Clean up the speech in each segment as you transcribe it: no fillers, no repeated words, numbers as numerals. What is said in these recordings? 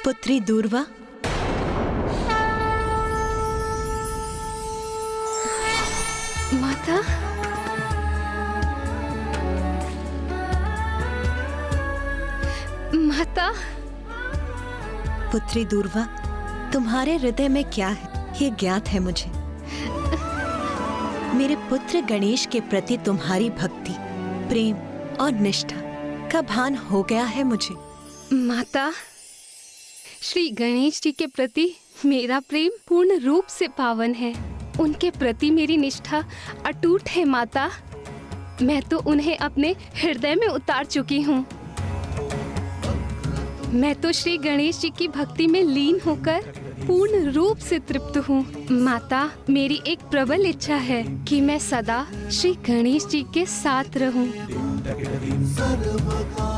पुत्री दूर्वा, माता, माता। पुत्री दूर्वा, तुम्हारे हृदय में क्या है ये ज्ञात है मुझे। मेरे पुत्र गणेश के प्रति तुम्हारी भक्ति, प्रेम और निष्ठा का भान हो गया है मुझे। माता, श्री गणेश जी के प्रति मेरा प्रेम पूर्ण रूप से पावन है। उनके प्रति मेरी निष्ठा अटूट है माता। मैं तो उन्हें अपने हृदय में उतार चुकी हूँ। मैं तो श्री गणेश जी की भक्ति में लीन होकर पूर्ण रूप से तृप्त हूँ। माता, मेरी एक प्रबल इच्छा है कि मैं सदा श्री गणेश जी के साथ रहूँ।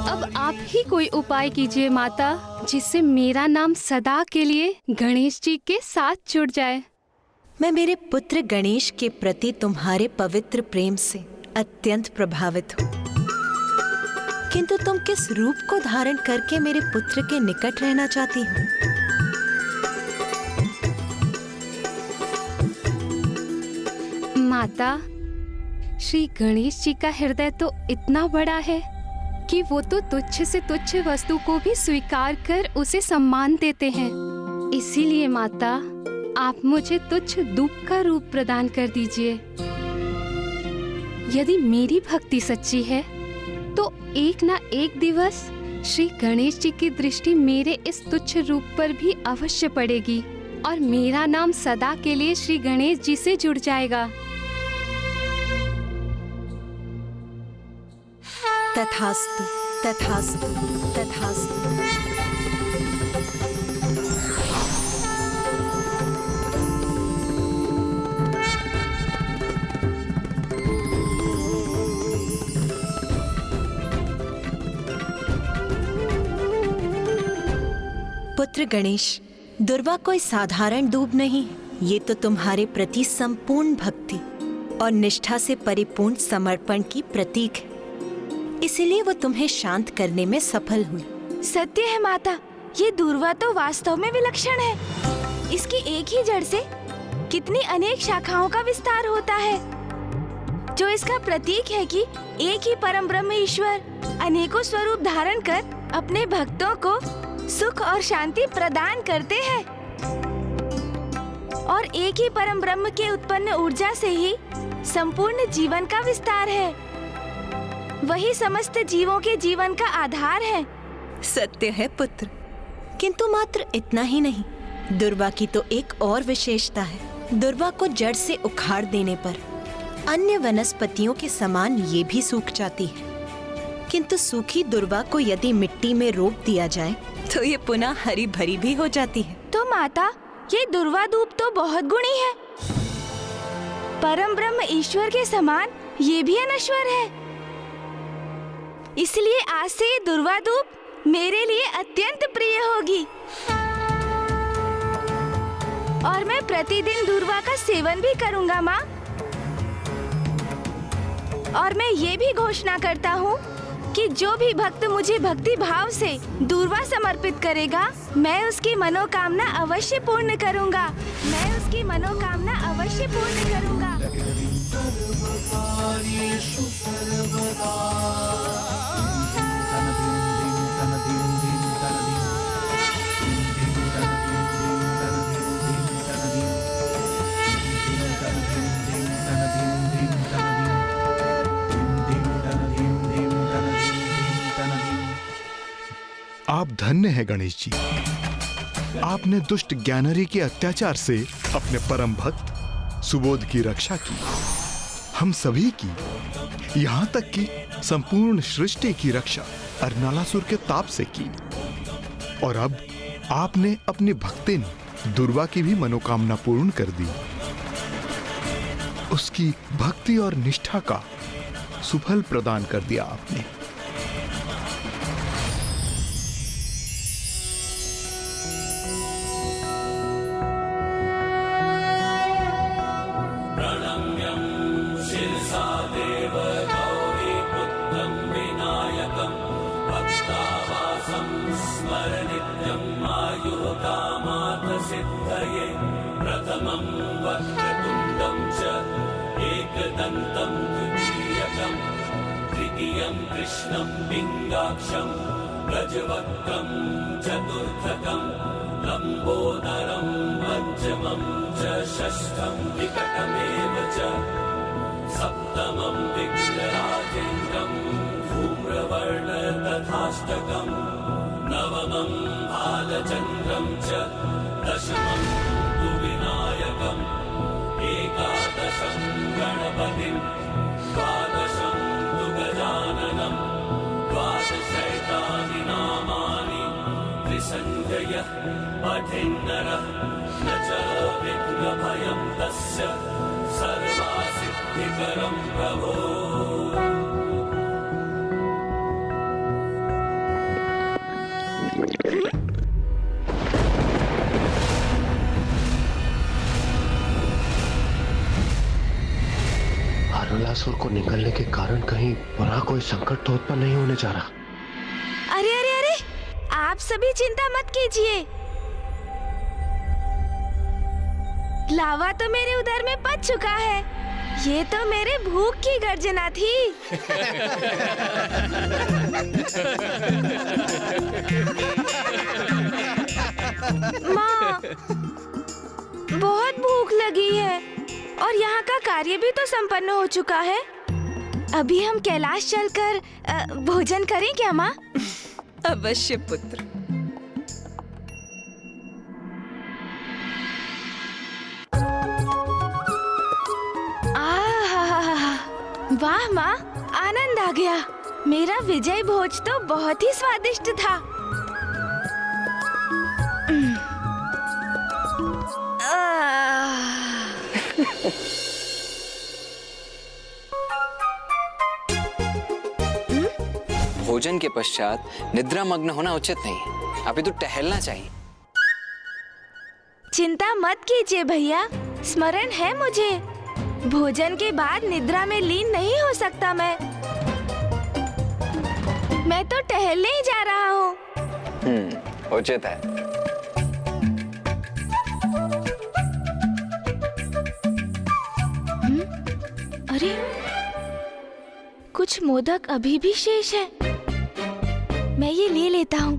अब आप ही कोई उपाय कीजिए माता, जिससे मेरा नाम सदा के लिए गणेश जी के साथ जुड़ जाए। मैं मेरे पुत्र गणेश के प्रति तुम्हारे पवित्र प्रेम से अत्यंत प्रभावित हूँ, किंतु तुम किस रूप को धारण करके मेरे पुत्र के निकट रहना चाहती हो? माता, श्री गणेश जी का हृदय तो इतना बड़ा है कि वो तो तुच्छ से तुच्छ वस्तु को भी स्वीकार कर उसे सम्मान देते हैं। इसीलिए माता, आप मुझे तुच्छ धूप का रूप प्रदान कर दीजिए। यदि मेरी भक्ति सच्ची है तो एक ना एक दिवस श्री गणेश जी की दृष्टि मेरे इस तुच्छ रूप पर भी अवश्य पड़ेगी और मेरा नाम सदा के लिए श्री गणेश जी से जुड़ जाएगा। तथास्तु, तथास्तु, तथास्तु। पुत्र गणेश, दुर्वा कोई साधारण दूब नहीं, ये तो तुम्हारे प्रति संपूर्ण भक्ति और निष्ठा से परिपूर्ण समर्पण की प्रतीक है। इसीलिए वो तुम्हें शांत करने में सफल हुई। सत्य है माता, ये दूर्वा तो वास्तव में विलक्षण है। इसकी एक ही जड़ से कितनी अनेक शाखाओं का विस्तार होता है, जो इसका प्रतीक है कि एक ही परम ब्रह्म ईश्वर अनेकों स्वरूप धारण कर अपने भक्तों को सुख और शांति प्रदान करते हैं। और एक ही परम ब्रह्म के उत्पन्न ऊर्जा से ही संपूर्ण जीवन का विस्तार है। वही समस्त जीवों के जीवन का आधार है। सत्य है पुत्र, किंतु मात्र इतना ही नहीं, दुर्वा की तो एक और विशेषता है। दुर्वा को जड़ से उखाड़ देने पर अन्य वनस्पतियों के समान ये भी सूख जाती है, किंतु सूखी दुर्वा को यदि मिट्टी में रोप दिया जाए तो ये पुनः हरी भरी भी हो जाती है। तो माता, ये दुर्वा धूप तो बहुत गुणी है। परम ब्रह्म ईश्वर के समान ये भी अनश्वर है। इसलिए आज से ये दुर्वा धूप मेरे लिए अत्यंत प्रिय होगी और मैं प्रतिदिन दुर्वा का सेवन भी करूंगा माँ। और मैं ये भी घोषणा करता हूँ कि जो भी भक्त मुझे भक्ति भाव से दूर्वा समर्पित करेगा, मैं उसकी मनोकामना अवश्य पूर्ण करूंगा। मैं उसकी मनोकामना अवश्य पूर्ण करूंगा। आप धन्य हैं गणेश जी। आपने दुष्ट ज्ञानरी के अत्याचार से अपने परम भक्त सुबोध की रक्षा की, हम सभी की, यहाँ तक कि संपूर्ण सृष्टि की रक्षा अर्नालासुर के ताप से की। और अब आपने अपनी भक्तिन दुर्वा की भी मनोकामना पूर्ण कर दी। उसकी भक्ति और निष्ठा का सुफल प्रदान कर दिया आपने। देव गौरी पुत्रं विनायकं भक्तावासं स्मरनित्यं आयुः कामार्थसिद्धये प्रथमं वक्रतुण्डं च एकदन्तं द्वितीयकं तृतीयं कृष्णं पिङ्गाक्षं गजवक्त्रं चतुर्थकं लम्बोदरं पञ्चमं च षष्ठं विकटमेव च सप्तमं विघ्नराजेन्द्रं धूम्रवर्ण तथाष्टकं नवमं बालचन्द्रं च दशमं तु विनायकम् एकादशं गणपतिं द्वादशं तु गजाननं द्वादशैतानि नामानि त्रिसञ्जयः पठेन्नरः न च विघ्नभयं तस्य सर्वासिद्धिकरं प्रभो। अरुणासुर को निकलने के कारण कहीं बुरा कोई संकट तो उत्पन्न नहीं होने जा रहा। अरे अरे अरे, आप सभी चिंता मत कीजिए। लावा तो मेरे उदर में पच चुका है। ये तो मेरे भूख की गर्जना थी। माँ, बहुत भूख लगी है और यहाँ का कार्य भी तो संपन्न हो चुका है। अभी हम कैलाश चलकर भोजन करें क्या माँ? अवश्य पुत्र। वाह माँ, आनंद आ गया। मेरा विजय भोज तो बहुत ही स्वादिष्ट था। भोजन के पश्चात निद्रा मग्न होना उचित नहीं। अभी तो टहलना चाहिए। चिंता मत कीजिए भैया, स्मरण है मुझे। भोजन के बाद निद्रा में लीन नहीं हो सकता मैं तो टहलने ही जा रहा हूँ। उचित है। अरे, कुछ मोदक अभी भी शेष है। मैं ये ले लेता हूँ।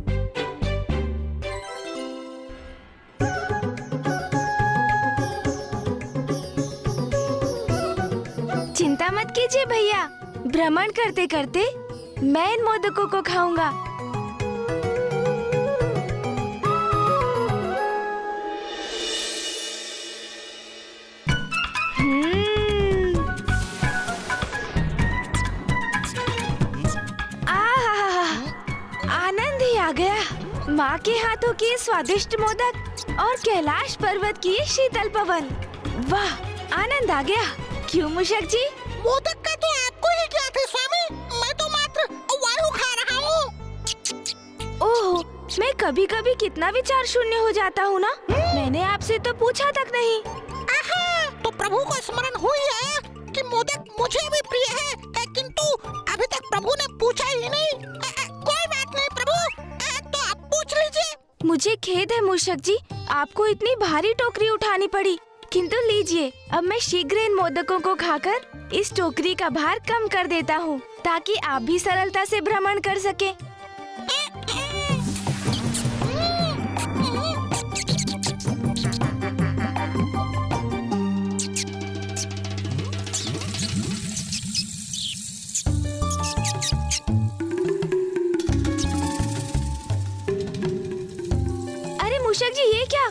चिंता मत कीजिए भैया, भ्रमण करते करते मैं इन मोदकों को खाऊंगा। आनंद ही आ गया। माँ के हाथों की स्वादिष्ट मोदक और कैलाश पर्वत की शीतल पवन। वाह, आनंद आ गया। क्यों मूषक जी? मोदक का तो आपको ही क्या थे स्वामी, मैं तो मात्र वायु खा रहा हूँ। ओह, मैं कभी कभी कितना विचार शून्य हो जाता हूँ ना। मैंने आपसे तो पूछा तक नहीं। आहा, तो प्रभु को स्मरण हुई है कि मोदक मुझे भी प्रिय है, किंतु अभी तक प्रभु ने पूछा ही नहीं। कोई बात नहीं प्रभु, तो आप पूछ लीजिए। मुझे खेद है मूषक जी, आपको इतनी भारी टोकरी उठानी पड़ी। किंतु लीजिए, अब मैं शीघ्र इन मोदकों को खाकर इस टोकरी का भार कम कर देता हूँ, ताकि आप भी सरलता से भ्रमण कर सके। अरे मूषक जी, ये क्या?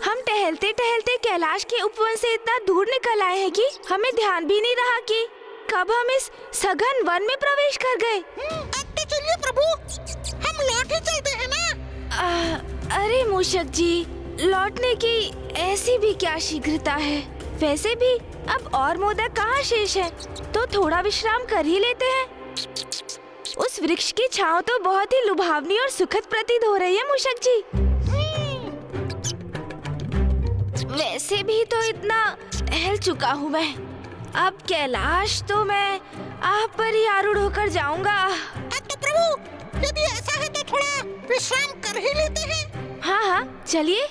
हम टहलते टहलते कैलाश के उपवन से इतना दूर निकल आए हैं कि हमें ध्यान भी नहीं रहा कि कब हम इस सघन वन में प्रवेश कर गए। अब तो चलिए प्रभु, हम लौट ही चलते हैं ना। अरे मूषक जी, लौटने की ऐसी भी क्या शीघ्रता है? वैसे भी अब और मोदक कहाँ शेष है, तो थोड़ा विश्राम कर ही लेते हैं। उस वृक्ष की छांव तो बहुत ही लुभावनी और सुखद प्रतीत हो रही है मूषक जी। वैसे भी तो इतना टहल चुका हूँ मैं। अब कैलाश तो मैं आप पर ही आरूढ़ होकर जाऊंगा। तो प्रभु, यदि ऐसा है तो थोड़ा विश्राम कर ही लेते हैं। हाँ हाँ चलिए।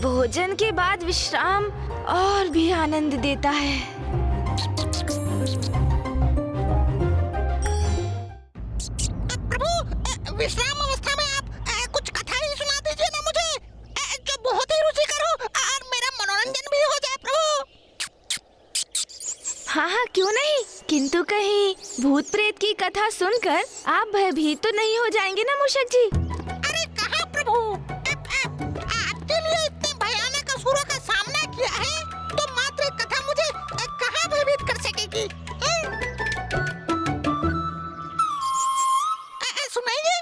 भोजन के बाद विश्राम और भी आनंद देता है। प्रभु, विश्राम अवस्था में आप कुछ कथा ही सुना दीजिए ना मुझे, जो बहुत ही रुचिकर हो और मेरा मनोरंजन भी हो जाए प्रभु। हाँ हाँ क्यों नहीं, किंतु कहीं भूत प्रेत की कथा सुनकर आप भयभीत तो नहीं हो जाएंगे ना मूषक जी? अरे कहाँ प्रभु, आपके लिए इतने भयानक असुरों का सामना किया है तो मात्र एक कथा मुझे कहाँ भयभीत कर सकेगी? सुनाइए।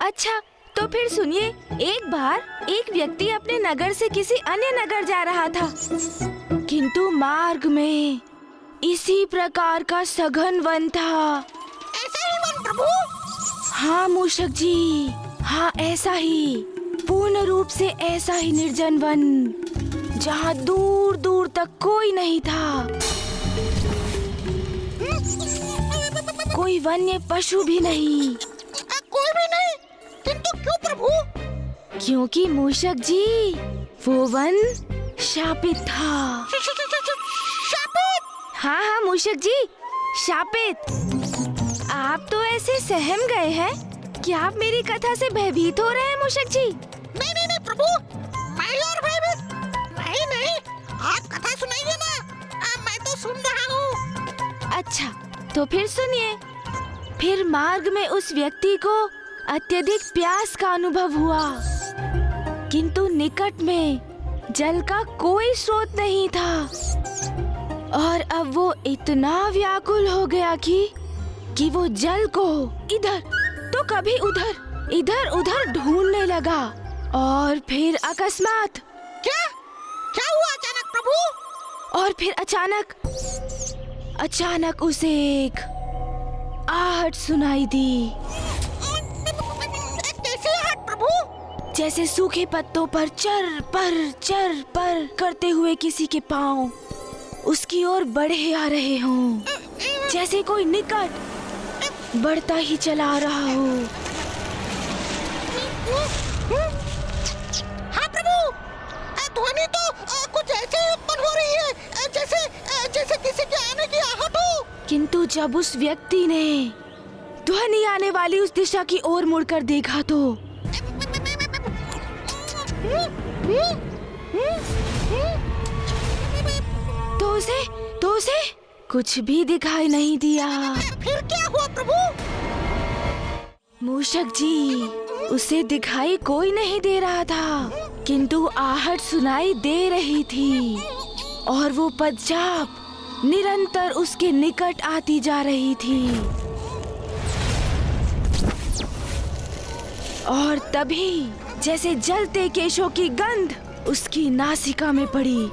अच्छा तो फिर सुनिए। एक बार एक व्यक्ति अपने नगर से किसी अन्य नगर जा रहा था, किंतु मार्ग में इसी प्रकार का सघन वन था। ऐसा ही वन प्रभु? हाँ मूषक जी, हाँ ऐसा ही, पूर्ण रूप से ऐसा ही निर्जन वन, जहाँ दूर दूर तक कोई नहीं था, कोई वन्य पशु भी नहीं। कोई भी नहीं, किंतु क्यों प्रभु? क्योंकि मूषक जी वो वन शापित था। शापित? हाँ हाँ मूषक जी, शापित। आप तो ऐसे सहम गए हैं कि आप मेरी कथा से भयभीत हो रहे हैं मूषक जी। नहीं नहीं नहीं प्रभु, मैं और भयभीत नहीं नहीं, आप कथा सुनाइए ना, मैं तो सुन रहा हूँ। अच्छा तो फिर सुनिए। फिर मार्ग में उस व्यक्ति को अत्यधिक प्यास का अनुभव हुआ, किंतु निकट में जल का कोई स्रोत नहीं था, और अब वो इतना व्याकुल हो गया कि वो जल को इधर तो कभी उधर इधर उधर ढूंढने लगा। और फिर अकस्मात क्या हुआ अचानक प्रभु? और फिर अचानक उसे एक आहट सुनाई दी। कैसी आहट प्रभु? जैसे सूखे पत्तों पर चर पर करते हुए किसी के पांव उसकी ओर बढ़े आ रहे हों, जैसे कोई निकट बढ़ता ही चला रहा हो। हाँ प्रभु, ध्वनि तो कुछ ऐसे ही उत्पन्न हो रही है, जैसे किसी के आने की आहट हो। किंतु जब उस व्यक्ति ने ध्वनि आने वाली उस दिशा की ओर मुड़कर देखा तो उसे कुछ भी दिखाई नहीं दिया। फिर क्या हुआ प्रभु? मूषक जी, उसे दिखाई कोई नहीं दे रहा था, किंतु आहट सुनाई दे रही थी, और वो पदचाप निरंतर उसके निकट आती जा रही थी। और तभी जैसे जलते केशों की गंध उसकी नासिका में पड़ी।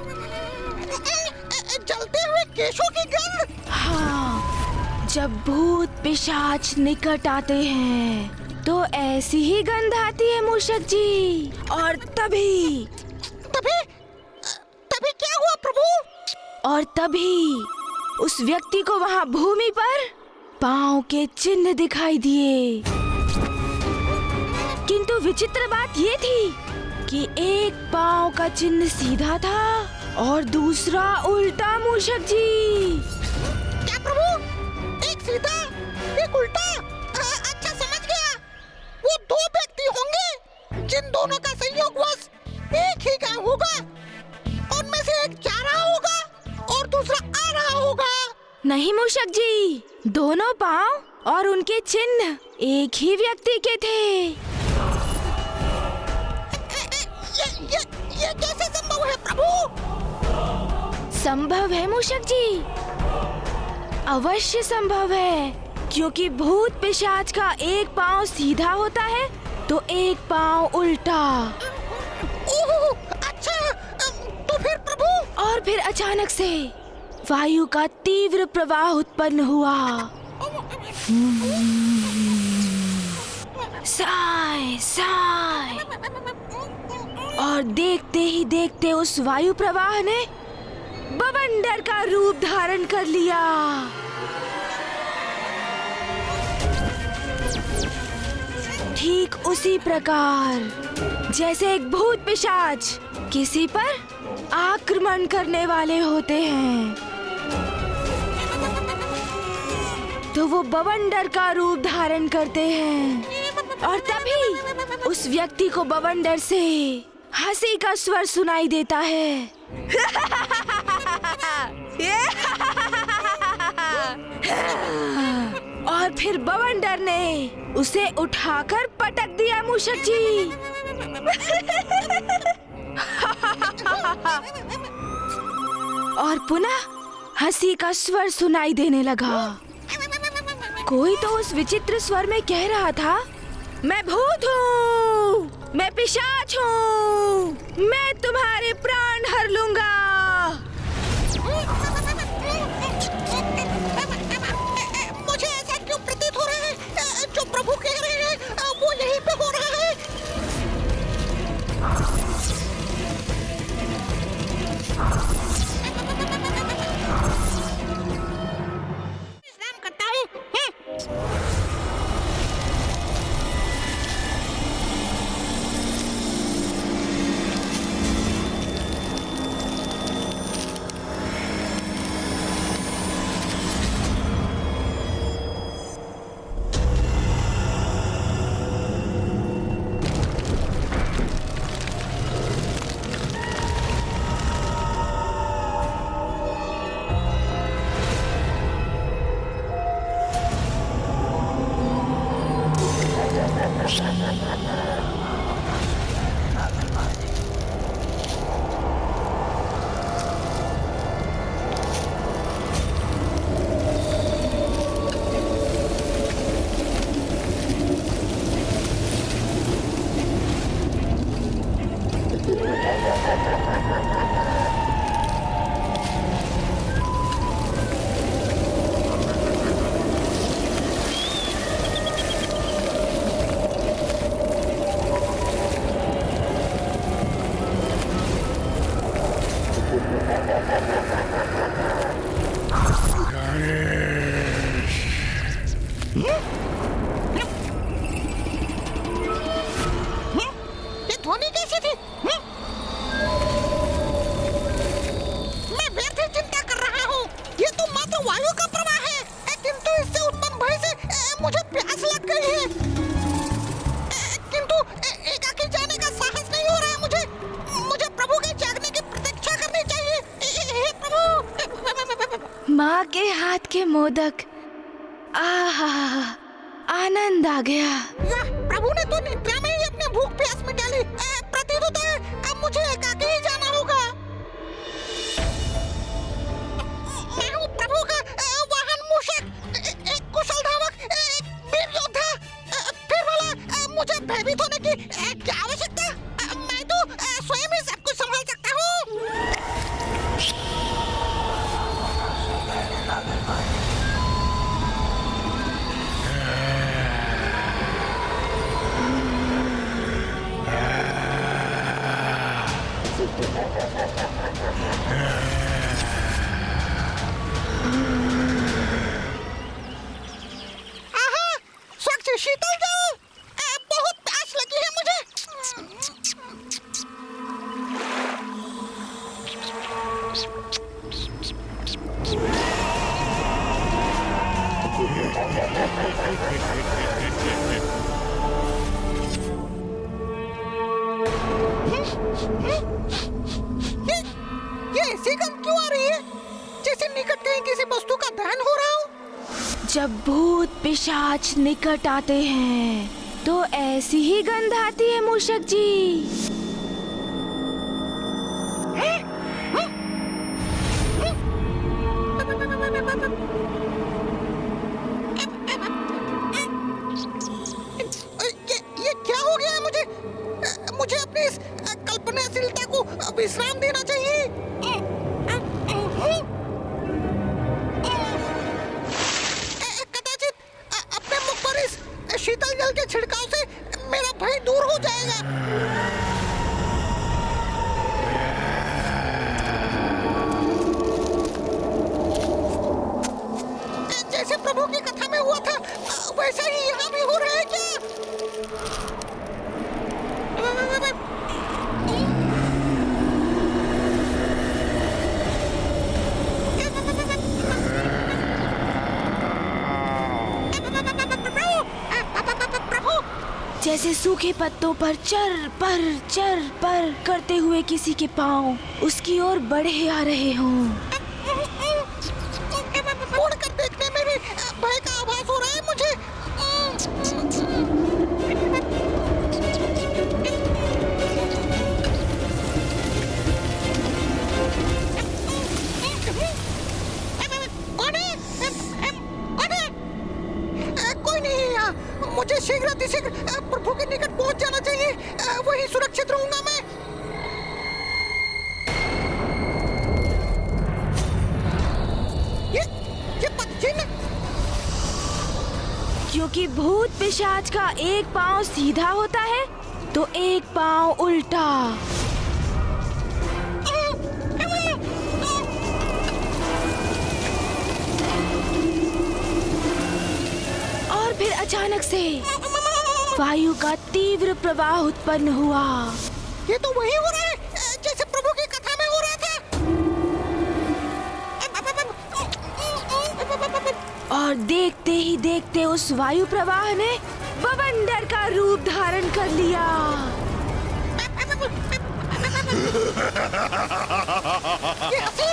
जलते हुए केशों की गंध? हाँ, जब भूत पिशाच निकट आते हैं तो ऐसी ही गंध आती है मूषक जी। और तभी क्या हुआ प्रभु? और तभी उस व्यक्ति को वहाँ भूमि पर पांव के चिन्ह दिखाई दिए। किंतु विचित्र बात ये थी कि एक पांव का चिन्ह सीधा था और दूसरा उल्टा मूषक जी। क्या प्रभु? एक सीधा एक उल्टा? अच्छा समझ गया, वो दो व्यक्ति होंगे जिन दोनों का संयोगवश एक ही गांव होगा। उनमें से एक जा रहा होगा और दूसरा आ रहा होगा। नहीं मूषक जी, दोनों पांव और उनके चिन्ह एक ही व्यक्ति के थे। ये कैसे संभव है प्रभु? संभव है मूषक जी, अवश्य संभव है, क्योंकि भूत पिशाच का एक पांव सीधा होता है तो एक पांव उल्टा। ओह, अच्छा, तो फिर प्रभु? और फिर अचानक से वायु का तीव्र प्रवाह उत्पन्न हुआ। साय साय, और देखते ही देखते उस वायु प्रवाह ने बवंडर का रूप धारण कर लिया। ठीक उसी प्रकार जैसे एक भूत पिशाच किसी पर आक्रमण करने वाले होते हैं, तो वो बवंडर का रूप धारण करते हैं और तभी उस व्यक्ति को बवंडर से हंसी का स्वर सुनाई देता है। और फिर बवंडर ने उसे उठाकर पटक दिया मूषक जी। और पुनः हंसी का स्वर सुनाई देने लगा। कोई तो उस विचित्र स्वर में कह रहा था, मैं भूत हूँ, मैं पिशाच हूँ, मैं तुम्हारे प्राण हर लूंगा। मुझे ऐसा क्यों प्रतीत हो रहा है, जो प्रभु कह रहे हैं वो यहीं पे हो रहा है। विश्राम करता हूँ। ये ध्वनि कैसी थी? मैं व्यर्थ चिंता कर रहा हूँ। ये तो मात्र वायु का प्रवाह है, किंतु इससे उत्पन्न भय से मुझे प्यास लग गई है। किंतु एकाकी जाने का साहस नहीं हो रहा है मुझे। मुझे प्रभु के जागने की प्रतीक्षा करनी चाहिए। हे प्रभु। माँ के हाथ के मोदक, आहा, आनंद आ गया। प्रभु ने तो निद्रा में ही अपने भूख प्यास मिटा ली। प्रतीत होता है अब मुझे एकाकी ही जाना होगा। मैं हूँ प्रभु का वाहन मूषक, एक कुशल धावक, एक वीर योद्धा। फिर भला मुझे भयभीत होने की क्या आवश्यकता? मैं तो स्वयं ही सब कुछ संभाल सकता हूँ। स्वच्छ शीतल जल, बहुत प्यास लगी है मुझे। ये ऐसी गंध क्यों आ रही है, जैसे निकट कहीं किसी वस्तु का दहन हो रहा हो? जब भूत पिशाच निकट आते हैं तो ऐसी ही गंध आती है मूषक जी। ये क्या हो गया है मुझे? मुझे अपनी इस कल्पनाशीलता को विश्राम देना चाहिए। कदाचित अपने मुख पर इस शीतल जल के छिड़काव से मेरा भय दूर हो जाएगा। जैसे प्रभु की कथा में हुआ था, वैसा ही यहाँ भी हो रहा है क्या? जैसे सूखे पत्तों पर चर पर करते हुए किसी के पाँव उसकी ओर बढ़े आ रहे हों। मुड़ कर देखने में भी भय का आभास हो रहा है मुझे। कोई नहीं है यहाँ। मुझे शीघ्र प्रभु के निकट पहुँच जाना चाहिए। वहीं सुरक्षित रहूंगा मैं। ये पक्षी क्योंकि भूत पिशाच का एक पाँव सीधा होता है तो एक पाँव उल्टा। और फिर अचानक से वायु का तीव्र प्रवाह उत्पन्न हुआ। ये तो वही हो रहा है जैसे प्रभु की कथा में हो रहा था। और देखते ही देखते उस वायु प्रवाह ने बवंडर का रूप धारण कर लिया। ये हंसी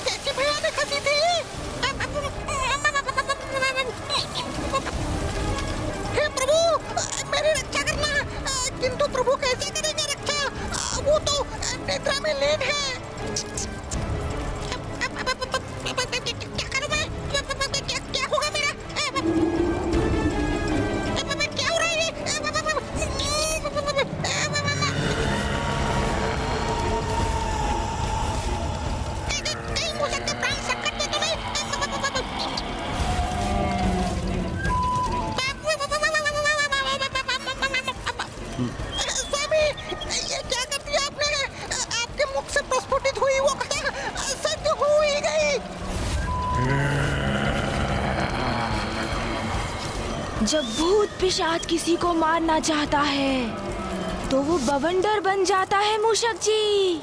कैसी भयानक हंसी थी। हे प्रभु मेरी रक्षा करना। किंतु प्रभु कैसे करेंगे रक्षा? वो तो निद्रा में लीन है। क्या करूं मैं? क्या होगा मेरा? क्या हो रहा है? कहीं मुझे तो प्राण संकट में तो नहीं? स्वामी ये क्या कर दिया आपने? आपके मुख से प्रस्फुटित हुई वो कथा सत्य हो ही गई। जब भूत पिशाच किसी को मारना चाहता है तो वो बवंडर बन जाता है मूषक जी।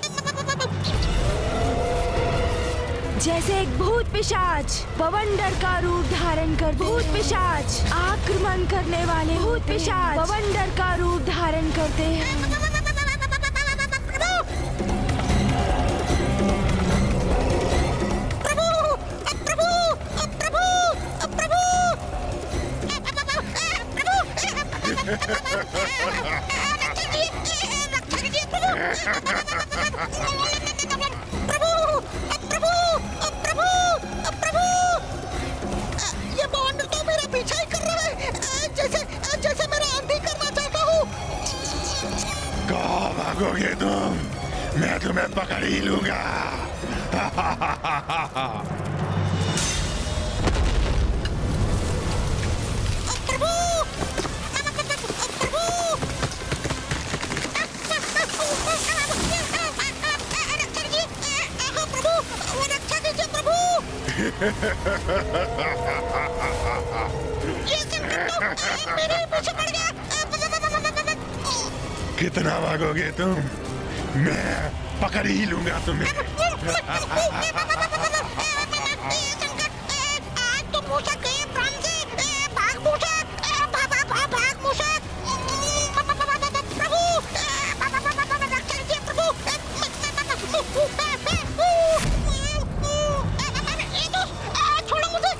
जैसे एक भूत पिशाच बवंडर का रूप धारण कर भूत पिशाच आक्रमण करने वाले भूत पिशाच बवंडर का रूप धारण करते हैं। ये बवंडर तो मेरा पीछा ही कर रहा है जैसे मेरा आंधी करना चाहता हूँ। कहाँ भागोगे तुम? मैं तुम्हें पकड़ ही लूंगा। कितना भागोगे तुम? मैं पकड़ ही लूंगा तुम्हें। आज तो मूषक गए प्राण से। भाग मूषक, भाग मूषक। प्रभु रक्षा कीजिए प्रभु। छोड़ो मुझे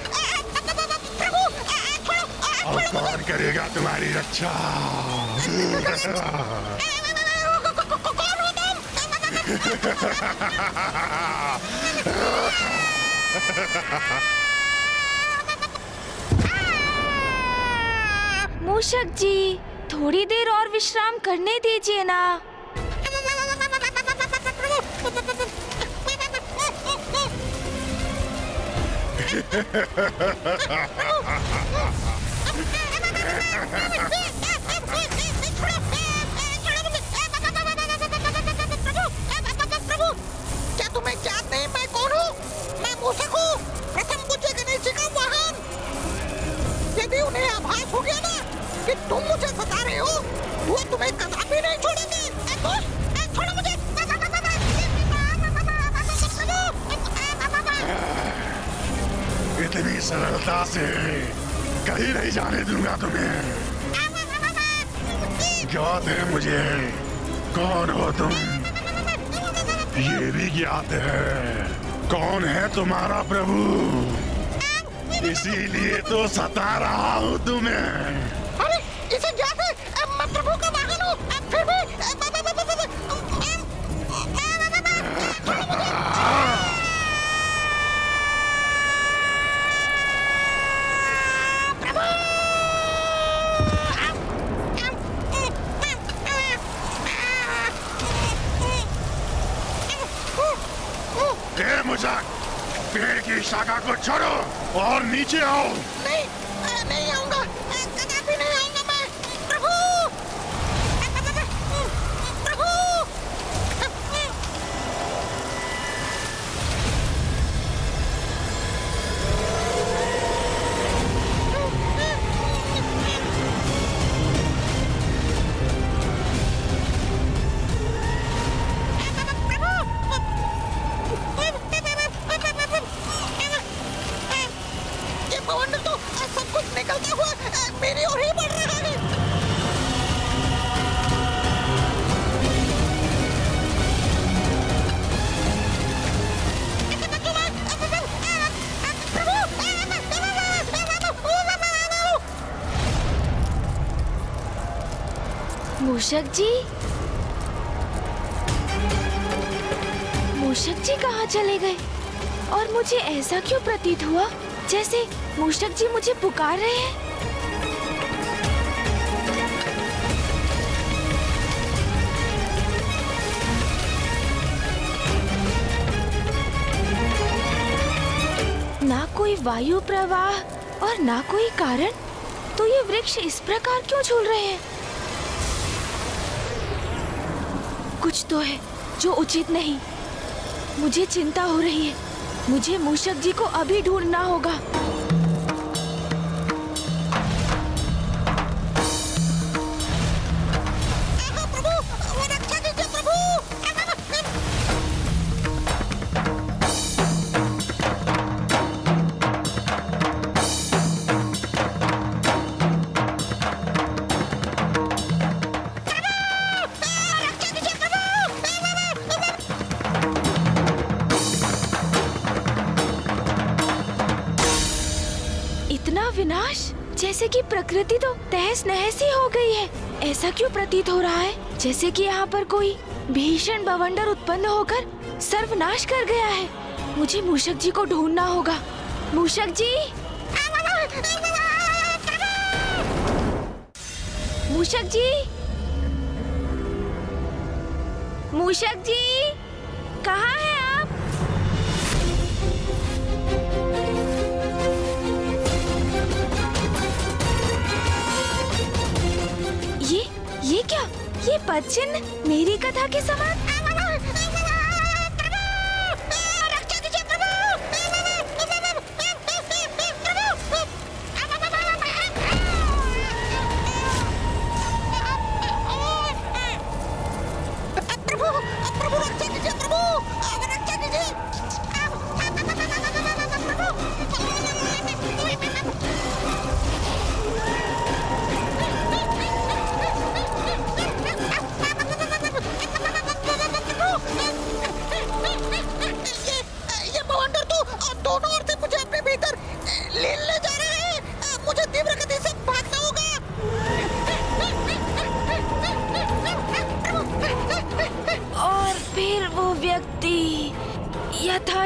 प्रभु। और कौन करेगा तुम्हारी रक्षा? कौन हो तुम? मूषक जी थोड़ी देर और विश्राम करने दीजिए ना। क्या तुम्हें याद नहीं मैं कौन हूँ? मैं मूषक हूँ, प्रथम पूज्य गणेश जी का वाहन। यदि उन्हें आभास हो गया ना कि तुम मुझे सता रहे हो, वो तुम्हें कदापि नहीं छोड़ेंगे। छोड़ो मुझे। इतनी सरलता से कहीं नहीं जाने दूंगा तुम्हें। ज्ञात है मुझे। कौन हो तुम? ये भी ज्ञात है कौन है तुम्हारा प्रभु। इसीलिए तो सता रहा हूँ तुम्हें। अरे इसे ज्ञात है, मैं प्रभु का वाहन हूँ, फिर भी मुझक, पेड़ की शाखा को छोड़ो और नीचे आओ। नहीं, नहीं आऊंगा, कदापि नहीं आऊंगा मैं। प्रभु, प्रभु। निकलता हुआ मेरी ओर ही बढ़ रहा है। मूषक जी, मूषक जी कहाँ चले गए? और मुझे ऐसा क्यों प्रतीत हुआ जैसे मूषक जी मुझे पुकार रहे हैं? ना कोई वायु प्रवाह और ना कोई कारण, तो ये वृक्ष इस प्रकार क्यों झूल रहे हैं? कुछ तो है जो उचित नहीं। मुझे चिंता हो रही है। मुझे मूषक जी को अभी ढूंढना होगा। विनाश, जैसे कि प्रकृति तो तहस नहस ही हो गई है। ऐसा क्यों प्रतीत हो रहा है जैसे कि यहाँ पर कोई भीषण बवंडर उत्पन्न होकर सर्वनाश कर गया है। मुझे मूषक जी को ढूंढना होगा। मूषक जी, मूषक जी, मूषक जी, कहाँ हैं आप? ये क्या? ये पद चिन्ह मेरी कथा के समान।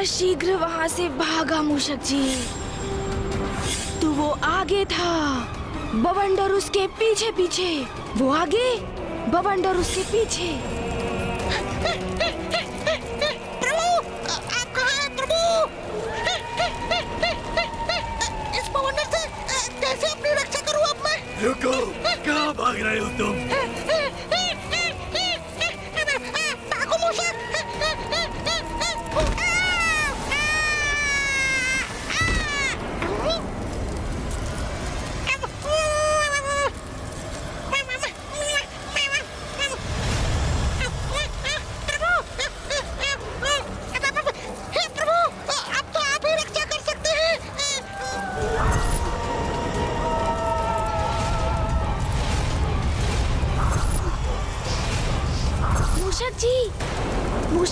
शीघ्र वहाँ से भागा मूषक जी। तो वो आगे था, बवंडर उसके पीछे पीछे। वो आगे, बवंडर उसके पीछे। प्रभु, आप कहाँ हैं प्रभु? इस बवंडर से कैसे अपनी रक्षा करूँ अब मैं? रुको, कहाँ भाग रहे हो तुम? भागो मूषक।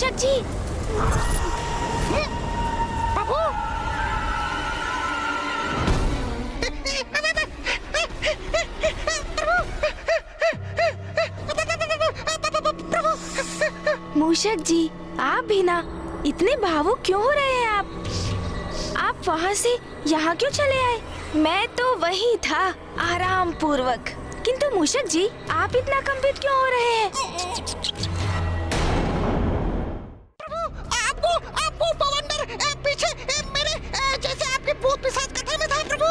मूषक जी। प्रभु मूषक जी, आप भी ना इतने भावुक क्यों हो रहे हैं आप वहाँ से यहाँ क्यों चले आए? मैं तो वही था आराम पूर्वक, किंतु मूषक जी आप इतना कंपित क्यों हो रहे हैं? आपको बवंडर पीछे मेरे जैसे आपके भूत पिशाच कथा में था प्रभु,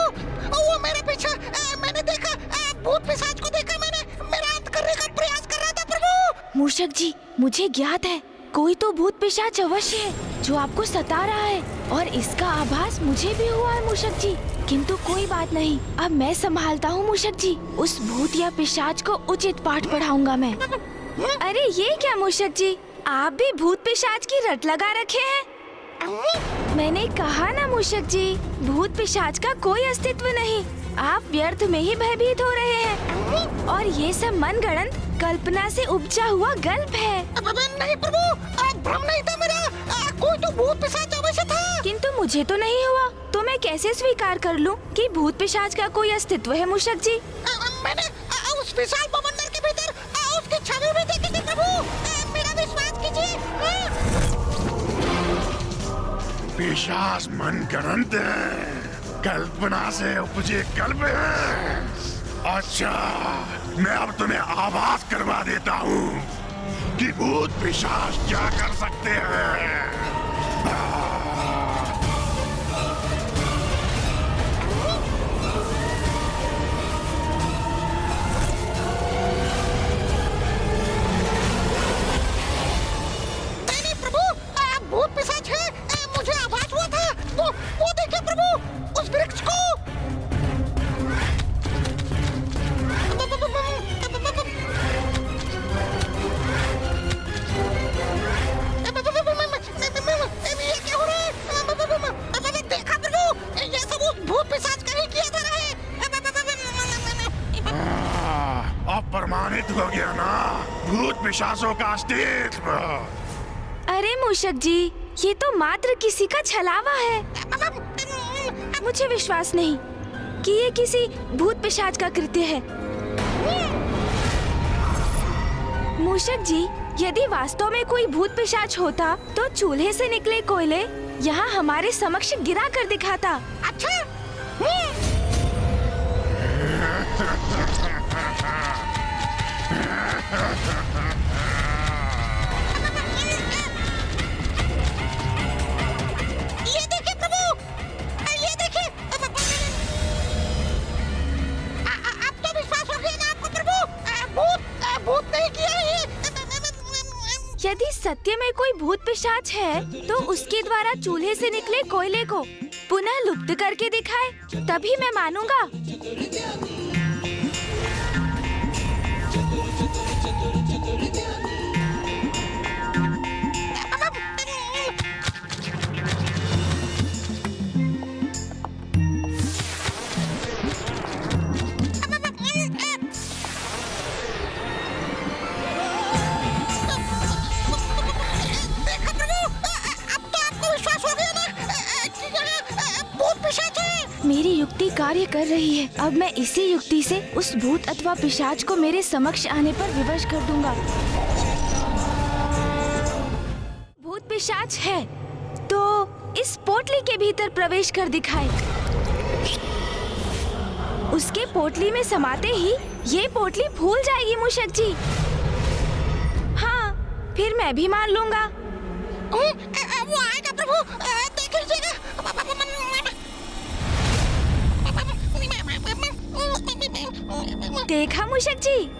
वो मेरे पीछे मैंने देखा, भूत पिशाच को देखा मैंने, मेरा अंत करने का प्रयास कर रहा था प्रभु। मूषक जी, मुझे ज्ञात है कोई तो भूत पिशाच अवश्य है जो आपको सता रहा है, और इसका आभास मुझे भी हुआ है मूषक जी। किंतु कोई बात नहीं, अब मैं संभालता हूँ मूषक जी। उस भूत या पिशाच को उचित पाठ पढ़ाऊंगा मैं। अरे ये क्या मूषक जी, आप भी भूत पिशाच की रट लगा रखे हैं। मैंने कहा ना मूषक जी, भूत पिशाच का कोई अस्तित्व नहीं, आप व्यर्थ में ही भयभीत हो रहे हैं, और ये सब मनगढ़ंत कल्पना से उपजा हुआ गल्प है। नहीं प्रभु, भ्रम नहीं था मेरा, कोई तो भूत पिशाच अवश्य था। किंतु मुझे तो नहीं हुआ, तो मैं कैसे स्वीकार कर लूं कि भूत पिशाच का कोई अस्तित्व है मूषक जी? मैंने उस विशाल बवंडर के भीतर उसकी छवि भी देखी थी प्रभु, मेरा विश्वास कीजिए। पिशाच मनगढ़ंत है, कल्पना से उपजे कल्प है। अच्छा, मैं अब तुम्हें आभास करवा देता हूँ कि भूत पिशाच क्या कर सकते हैं। नहीं प्रभु, भूत पिशाच है, मुझे आभास हुआ था। वो देखिए प्रभु, उस वृक्ष को। ये क्या हो रहा है? देखा प्रभु, ये सब उस भूत पिशाच का ही किया जा रहा है। अब प्रमाणित हो गया ना भूत पिशाचों का अस्तित्व। अरे मूषक जी, ये तो मात्र किसी का छलावा है। मुझे विश्वास नहीं कि ये किसी भूत पिशाच का कृत्य है। मूषक जी, यदि वास्तव में कोई भूत पिशाच होता तो चूल्हे से निकले कोयले यहाँ हमारे समक्ष गिरा कर दिखाता। अच्छा, ये देखिए प्रभु, ये देखिए। अब तो विश्वास हो गया ना आपको प्रभु, भूत नहीं किया ये। यदि सत्य में कोई भूत पिशाच है तो उसके द्वारा चूल्हे से निकले कोयले को पुनः लुप्त करके दिखाए, तभी मैं मानूंगा। मेरी युक्ति कार्य कर रही है। अब मैं इसी युक्ति से उस भूत अथवा पिशाच को मेरे समक्ष आने पर विवश कर दूंगा। भूत पिशाच है तो इस पोटली के भीतर प्रवेश कर दिखाए। उसके पोटली में समाते ही ये पोटली फूल जाएगी मूषक जी। हाँ, फिर मैं भी मान लूंगा। वो आएगा प्रभु, देख लीजिएगा। देखा मूषक जी,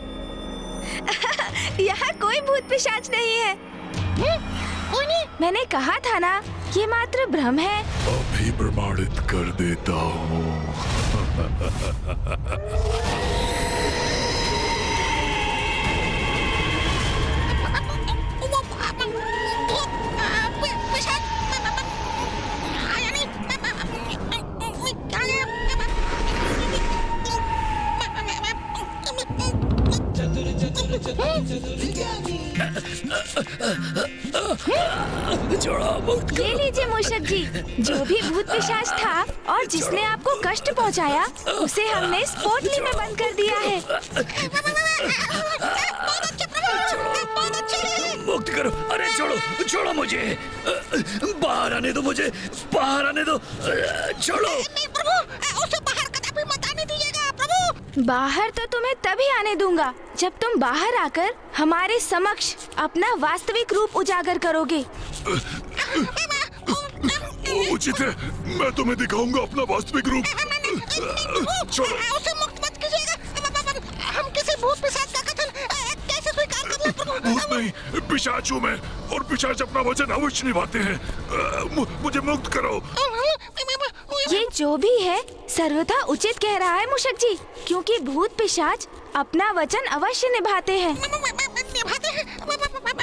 यहाँ कोई भूत पिशाच नहीं है। कोई नहीं। मैंने कहा था ना, ये मात्र भ्रम है। अभी प्रमाणित कर देता हूँ। ये लीजिए मूषक जी, जो भी भूत पिशाच था और जिसने आपको कष्ट पहुंचाया, उसे हमने स्पोर्टली में बंद कर दिया है। मुक्त करो। अरे छोड़ो, छोड़ो मुझे, बाहर आने दो, मुझे बाहर आने दो, छोड़ो। नहीं प्रभु, उसे बाहर कदापि मत आने दीजिएगा प्रभु। बाहर तो तुम्हें तभी आने दूंगा जब तुम बाहर आकर हमारे समक्ष अपना वास्तविक रूप उजागर करोगे। उचित है, मैं तुम्हें दिखाऊंगा अपना वास्तविक रूप। छोड़ो। उसे मुक्त मत कीजिएगा। हम किसी भूत पिशाच का कथन कैसे स्वीकार कर लें प्रभु? भूत नहीं, पिशाच हूँ मैं, और पिशाच अपना वचन अवश्य निभाते हैं। मुझे मुक्त करो। ये जो भी है सर्वथा उचित कह रहा है मूषक जी, क्योंकि भूत पिशाच अपना वचन अवश्य निभाते हैं, निभाते हैं,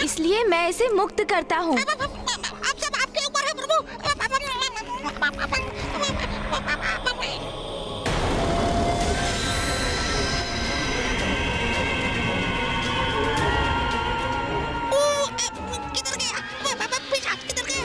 इसलिए मैं इसे मुक्त करता हूँ। आप सब आपके ऊपर है प्रभु। किधर गया पिशाच, किधर गया?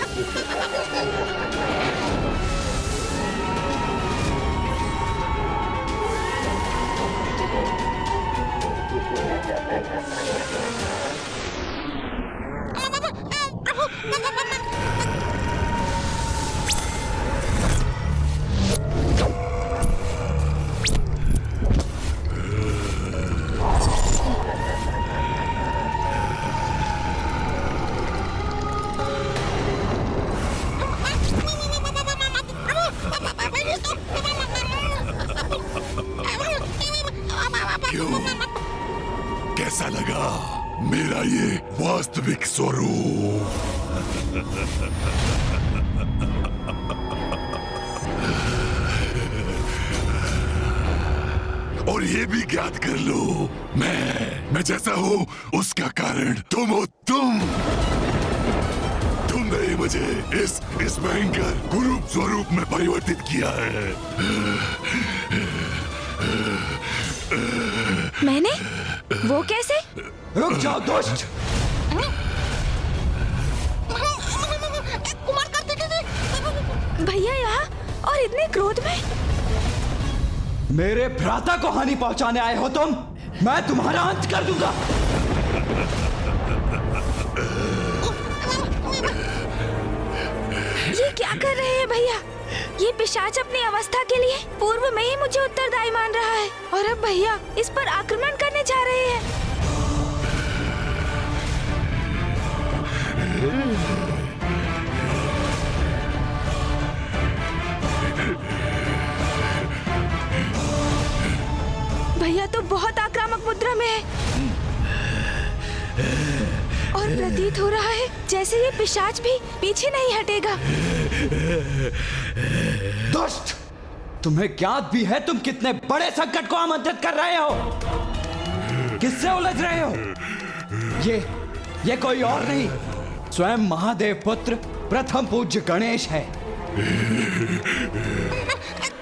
क्यों? कैसा लगा मेरा ये वास्तविक स्वरूप? और ये भी ज्ञात कर लो, मैं जैसा हूँ उसका कारण तुम हो। तुमने मुझे इस भयंकर कुरूप स्वरूप में परिवर्तित किया है। मैंने? वो कैसे? रुक जाओ दुष्ट! कुमार कार्तिक जी, भैया यहाँ और इतने क्रोध में? मेरे भ्राता को हानि पहुंचाने आए हो तुम? मैं तुम्हारा अंत कर दूंगा। ये क्या कर रहे हैं भैया? ये पिशाच अपनी अवस्था के लिए पूर्व में ही मुझे उत्तरदायी मान रहा है और अब भैया इस पर आक्रमण करने जा रहे हैं। भैया तो बहुत आक्रामक मुद्रा में है और प्रतीत हो रहा है जैसे ये पिशाच भी पीछे नहीं हटेगा। दुष्ट! तुम्हें ज्ञात भी है तुम कितने बड़े संकट को आमंत्रित कर रहे हो? किससे उलझ रहे हो? ये कोई और नहीं, स्वयं महादेव पुत्र प्रथम पूज्य गणेश है।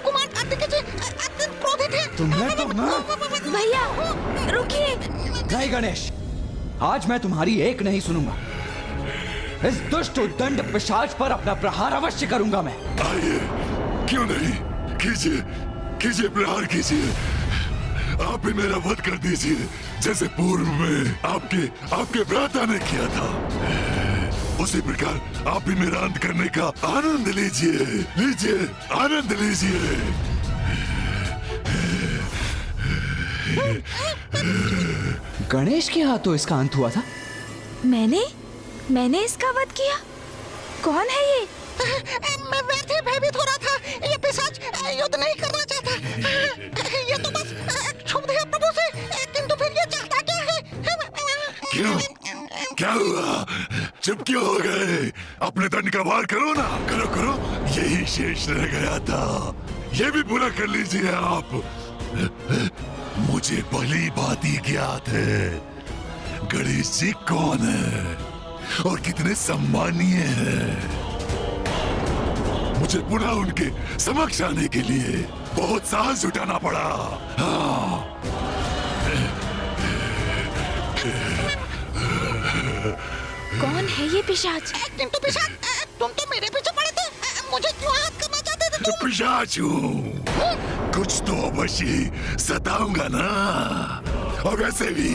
कुमार कार्तिक जी अत्यंत क्रोधित है। तुम्हें तो भैया रुकिए। नहीं गणेश, आज मैं तुम्हारी एक नहीं सुनूंगा। इस दुष्ट उद्दंड पिशाच पर अपना प्रहार अवश्य करूंगा मैं। आइए, क्यों नहीं? कीजिए प्रहार कीजिए। आप भी मेरा वध कर दीजिए, जैसे पूर्व में आपके भ्राता ने किया था। उसी प्रकार आप भी मेरा अंत करने का आनंद लीजिए, आनंद लीजिए। गणेश के हाथों इसका अंत हुआ था? मैंने इसका वध किया? कौन है ये? मैं व्यर्थ ही भयभीत हो रहा था। ये पिशाच युद्ध नहीं करना चाहता। ये तो बस क्षुब्ध है प्रभु से, किंतु फिर ये चाहता क्या है? क्यों? क्या हुआ? चुप क्यों हो गए? अपने दंड का वार करो ना, करो। यही शेष रह गया था, ये भी पूरा कर लीजिए आप। मुझे भली भांति ज्ञात है गणेश जी कौन है और कितने सम्मानीय हैं। मुझे पुनः उनके समक्ष आने के लिए बहुत साहस जुटाना पड़ा। हाँ। कौन है ये पिशाच? किंतु पिशाच, तुम तो मेरे पीछे पड़े थे, मुझे क्यों याद करना चाहते थे तुम? पिशाच हूँ, कुछ तो अवश्य सताऊंगा ना। और वैसे भी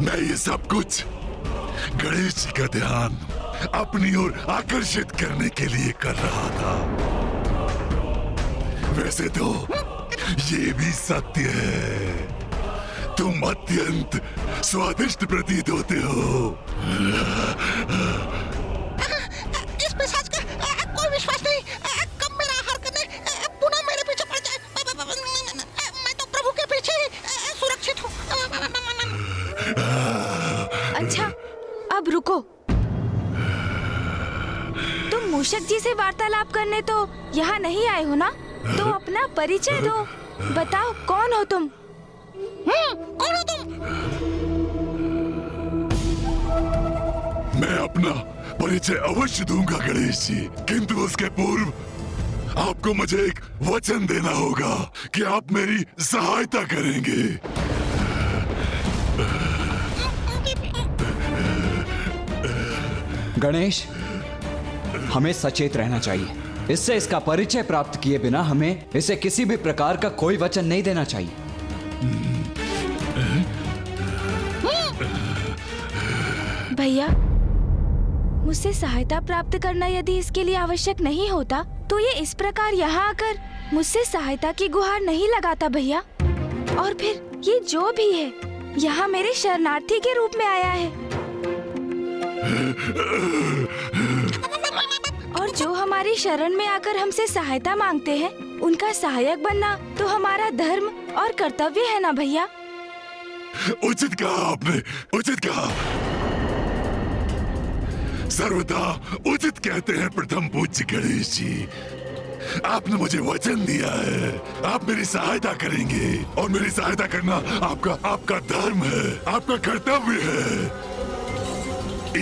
मैं ये सब कुछ गणेश जी का ध्यान अपनी ओर आकर्षित करने के लिए कर रहा था। वैसे तो ये भी सत्य है, तुम अत्यंत स्वादिष्ट प्रतीत होते हो। इस पिशाच का कोई विश्वास नहीं, कब मेरा आहार करने पुनः मेरे पीछे पड़ जाए। मैं तो प्रभु के पीछे ही सुरक्षित हूँ। अच्छा, अब रुको। तुम मूषक जी से वार्तालाप करने तो यहाँ नहीं आए हो ना? तो अपना परिचय दो, बताओ कौन हो तुम? कौन हो तुम? मैं अपना परिचय अवश्य दूंगा गणेश जी, किंतु उसके पूर्व आपको मुझे एक वचन देना होगा कि आप मेरी सहायता करेंगे। गणेश, हमें सचेत रहना चाहिए। इससे इसका परिचय प्राप्त किए बिना हमें इसे किसी भी प्रकार का कोई वचन नहीं देना चाहिए। भैया, मुझसे सहायता प्राप्त करना यदि इसके लिए आवश्यक नहीं होता तो ये इस प्रकार यहाँ आकर मुझसे सहायता की गुहार नहीं लगाता भैया। और फिर ये जो भी है यहाँ मेरे शरणार्थी के रूप में आया है, और जो हमारी शरण में आकर हमसे सहायता मांगते हैं उनका सहायक बनना तो हमारा धर्म और कर्तव्य है ना भैया। उचित कहा आपने, उचित कहा। सर्वदा उचित कहते हैं प्रथम पूज्य गणेश जी। आपने मुझे वचन दिया है, आप मेरी सहायता करेंगे, और मेरी सहायता करना आपका धर्म है, आपका कर्तव्य है।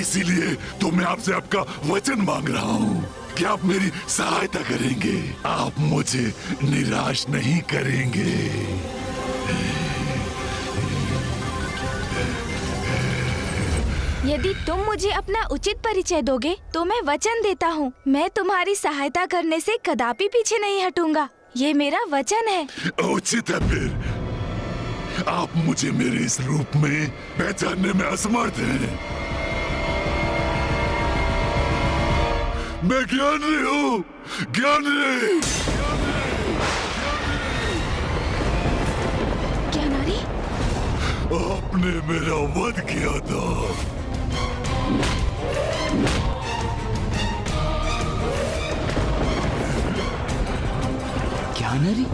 इसीलिए तो मैं आपसे आपका वचन मांग रहा हूँ कि आप मेरी सहायता करेंगे, आप मुझे निराश नहीं करेंगे। यदि तुम मुझे अपना उचित परिचय दोगे तो मैं वचन देता हूँ, मैं तुम्हारी सहायता करने से कदापि पीछे नहीं हटूंगा। ये मेरा वचन है। उचित है फिर। आप मुझे मेरे इस रूप में पहचानने में असमर्थ हैं। मैं ज्ञानी हूँ, ज्ञानी। ज्ञानारी? आपने मेरा वध किया था। ज्ञानरी?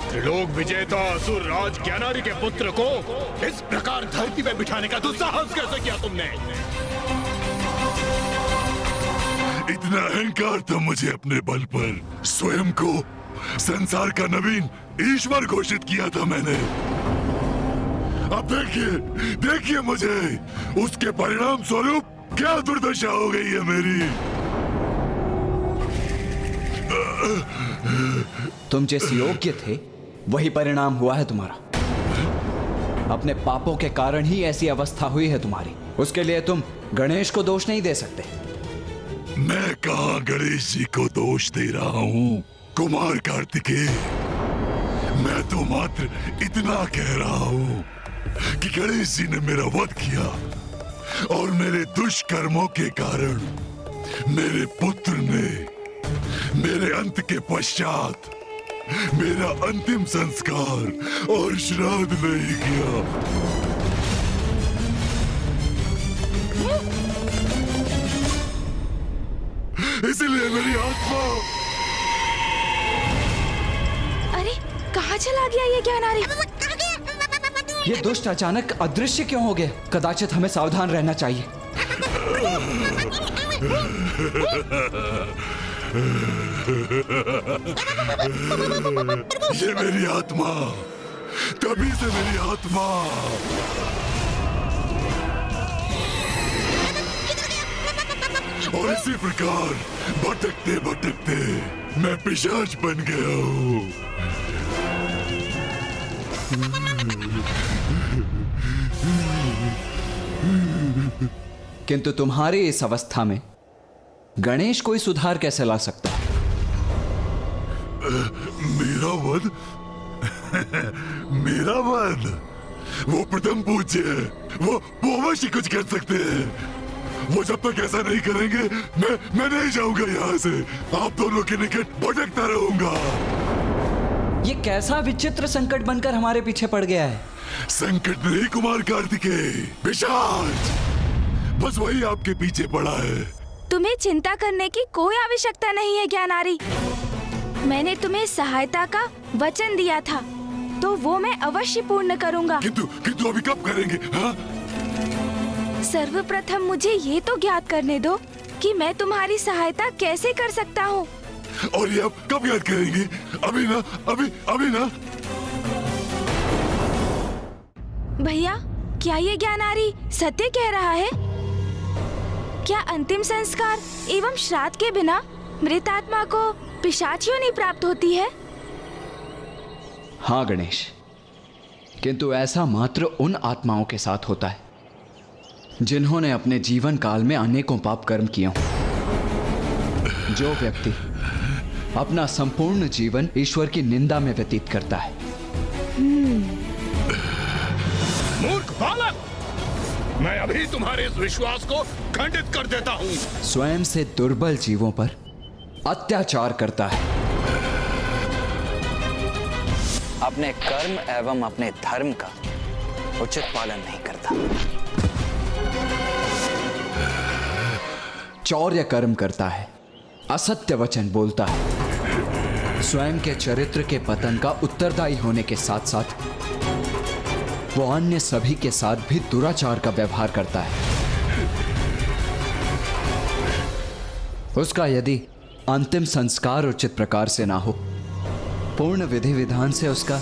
त्रिलोक विजेता असुर राज ज्ञानारी के पुत्र को इस प्रकार धरती में बिठाने का दुस्साहस कैसे किया तुमने? इतना अहंकार था मुझे अपने बल पर। स्वयं को संसार का नवीन ईश्वर घोषित किया था मैंने। अब देखिए, देखिए मुझे, उसके परिणाम स्वरूप क्या दुर्दशा हो गई है मेरी। तुम जिस योग्य थे वही परिणाम हुआ है तुम्हारा। अपने पापों के कारण ही ऐसी अवस्था हुई है तुम्हारी। उसके लिए तुम गणेश को दोष नहीं दे सकते। मैं कहाँ गणेश जी को दोष दे रहा हूँ कुमार कार्तिकेय। मैं तो मात्र इतना कह रहा हूँ कि गणेश जी ने मेरा वध किया, और मेरे दुष्कर्मों के कारण मेरे पुत्र ने मेरे अंत के पश्चात मेरा अंतिम संस्कार और श्राद्ध नहीं किया। इसलिए मेरी आत्मा। अरे कहाँ चला गया ये ज्ञानारी? ये दुष्ट अचानक अदृश्य क्यों हो गए? कदाचित हमें सावधान रहना चाहिए। ये मेरी आत्मा, तभी से मेरी आत्मा। और इसी प्रकार भटकते भटकते मैं पिशाच बन गया हूँ। किंतु तुम्हारी इस अवस्था में गणेश कोई सुधार कैसे ला सकता है? मेरा वध मेरा वध, वो प्रथम पूज्य है, वो अवश्य कुछ कर सकते हैं। वो जब तक ऐसा नहीं करेंगे मैं नहीं जाऊंगा यहाँ से। आप दोनों के निकट भटकता रहूंगा। ये कैसा विचित्र संकट बनकर हमारे पीछे पड़ गया है? संकट नहीं कुमार कार्तिकेय, पिशाच बस वही आपके पीछे पड़ा है। तुम्हें चिंता करने की कोई आवश्यकता नहीं है ज्ञानारी। मैंने तुम्हें सहायता का वचन दिया था, तो वो मैं अवश्य पूर्ण करूंगा। किंतु अभी कब करेंगे? हाँ? सर्वप्रथम मुझे ये तो ज्ञात करने दो कि मैं तुम्हारी सहायता कैसे कर सकता हूँ। और ये आप कब याद करेंगे? अभी ना, अभी ना। भैया, क्या ये ज्ञानारी सत्य कह रहा है? क्या अंतिम संस्कार एवं श्राद्ध के बिना मृत आत्मा को पिशाच योनि प्राप्त होती है? हाँ गणेश, किंतु ऐसा मात्र उन आत्माओं के साथ होता है जिन्होंने अपने जीवन काल में अनेकों पाप कर्म किए हों। जो व्यक्ति अपना संपूर्ण जीवन ईश्वर की निंदा में व्यतीत करता है। मूर्ख बालक, मैं अभी तुम्हारे इस विश्वास को खंडित कर देता हूँ। स्वयं से दुर्बल जीवों पर अत्याचार करता है, अपने कर्म एवं अपने धर्म का उचित पालन नहीं करता, चौर्य कर्म करता है, असत्य वचन बोलता है, स्वयं के चरित्र के पतन का उत्तरदायी होने के साथ साथ वो अन्य सभी के साथ भी दुराचार का व्यवहार करता है। उसका यदि अंतिम संस्कार उचित प्रकार से ना हो, पूर्ण विधि विधान से उसका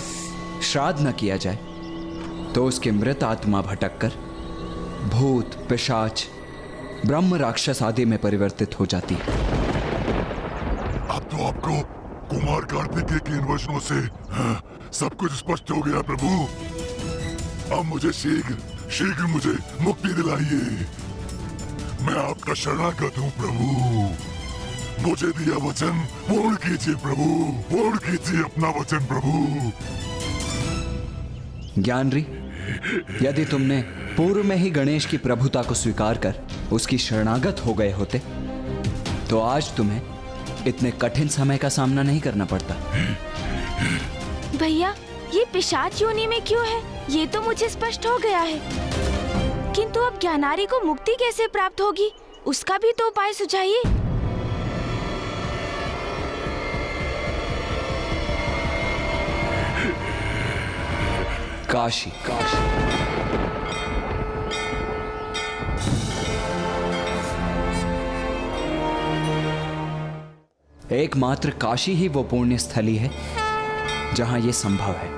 श्राद्ध न किया जाए, तो उसकी मृत आत्मा भटककर भूत, पिशाच, ब्रह्म राक्षस आदि में परिवर्तित हो जाती है। अब तो आपको कुमार कार्तिकेय के इन वचनों से सब कुछ स्पष्ट हो गया प्रभु। अब मुझे शीघ्र मुझे मुक्ति दिलाइए। मैं आपका शरणागत हूँ प्रभु। मुझे दिया वचन पूर्ण कीजिए प्रभु, पूर्ण कीजिए अपना वचन प्रभु। ज्ञानरी, यदि तुमने पूर्व में ही गणेश की प्रभुता को स्वीकार कर उसकी शरणागत हो गए होते, तो आज तुम्हें इतने कठिन समय का सामना नहीं करना पड़ता। भैया, ये पिशाच योनि में क्यों है, ये तो मुझे स्पष्ट हो गया है, किंतु अब ज्ञानारी को मुक्ति कैसे प्राप्त होगी, उसका भी तो उपाय सुझाइए। काशी, एकमात्र काशी ही वो पुण्य स्थली है जहां यह संभव है।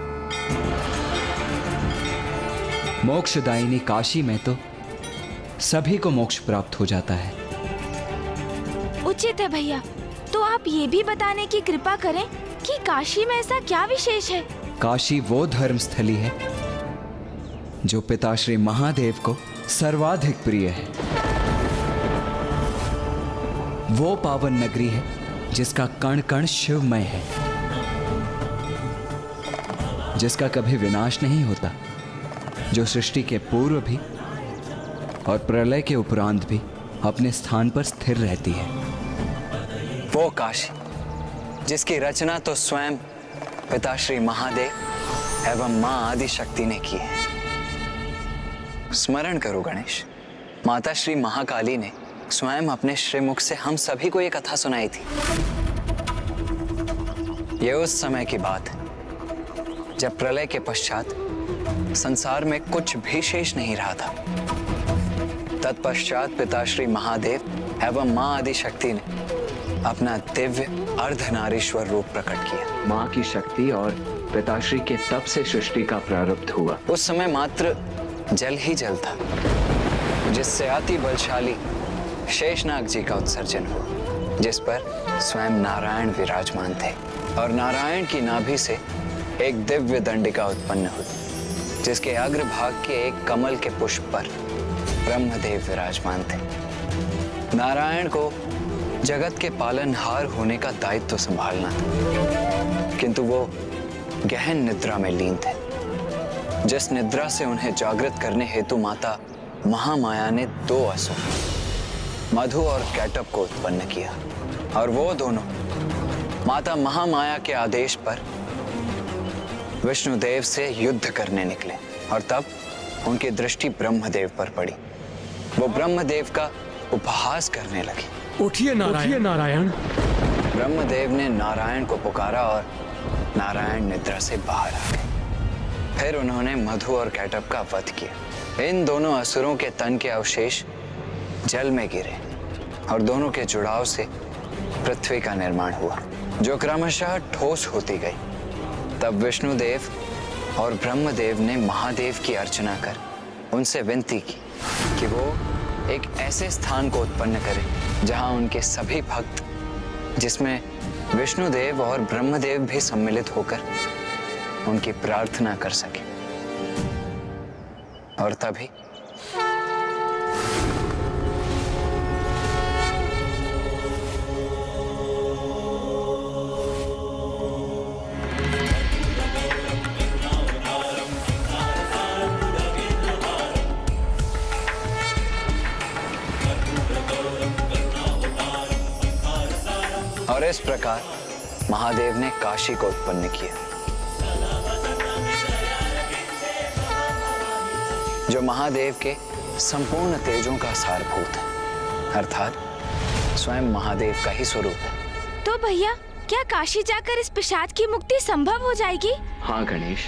मोक्षदायिनी काशी में तो सभी को मोक्ष प्राप्त हो जाता है। उचित है भैया, तो आप ये भी बताने की कृपा करें कि काशी में ऐसा क्या विशेष है? काशी वो धर्म स्थली है जो पिताश्री महादेव को सर्वाधिक प्रिय है। वो पावन नगरी है जिसका कण कण शिवमय है, जिसका कभी विनाश नहीं होता, जो सृष्टि के पूर्व भी और प्रलय के उपरांत भी अपने स्थान पर स्थिर रहती है। वो काशी जिसकी रचना तो स्वयं पिताश्री महादेव एवं मां आदि शक्ति ने की है। स्मरण करो गणेश, माता श्री महाकाली ने स्वयं अपने श्रीमुख से हम सभी को ये कथा सुनाई थी। ये उस समय की बात है जब प्रलय के पश्चात संसार में कुछ भी शेष नहीं रहा था। तत्पश्चात पिताश्री महादेव एवं मां आदि शक्ति ने अपना दिव्य अर्धनारीश्वर रूप प्रकट किया। मां की शक्ति और पिताश्री के तप से सृष्टि का प्रारब्ध हुआ। उस समय मात्र जल ही जल था, जिससे अति बलशाली शेषनाग जी का उत्सर्जन हुआ, जिस पर स्वयं नारायण विराजमान थे, और नारायण की नाभि से एक दिव्य दंडिका उत्पन्न हुई, जिसके अग्रभाग के एक कमल के पुष्प पर ब्रह्मदेव विराजमान थे। नारायण को जगत के पालनहार होने का दायित्व संभालना था, किंतु वो गहन निद्रा में लीन थे। जिस निद्रा से उन्हें जागृत करने हेतु माता महामाया ने 2 असुर मधु और कैटब को उत्पन्न किया, और वो दोनों माता महामाया के आदेश पर विष्णुदेव से युद्ध करने निकले, और तब उनकी दृष्टि ब्रह्मदेव पर पड़ी। वो ब्रह्मदेव का उपहास करने लगे। उठिए नारायण। ब्रह्मदेव ने नारायण को पुकारा और नारायण निद्रा से बाहर आ गए। फिर उन्होंने मधु और कैटब का वध किया। इन दोनों असुरों के तन के अवशेष जल में गिरे और दोनों के जुड़ाव से पृथ्वी का निर्माण हुआ, जो क्रमशः ठोस होती गई। तब विष्णुदेव और ब्रह्मदेव ने महादेव की अर्चना कर उनसे विनती की कि वो एक ऐसे स्थान को उत्पन्न करें जहां उनके सभी भक्त, जिसमें विष्णुदेव और ब्रह्मदेव भी सम्मिलित होकर उनकी प्रार्थना कर सके। और तभी और इस प्रकार महादेव ने काशी को उत्पन्न किया, जो महादेव के संपूर्ण तेजों का सारभूत है, अर्थात स्वयं महादेव का ही स्वरूप है। तो भैया, क्या काशी जाकर इस पिशाच की मुक्ति संभव हो जाएगी? हाँ गणेश,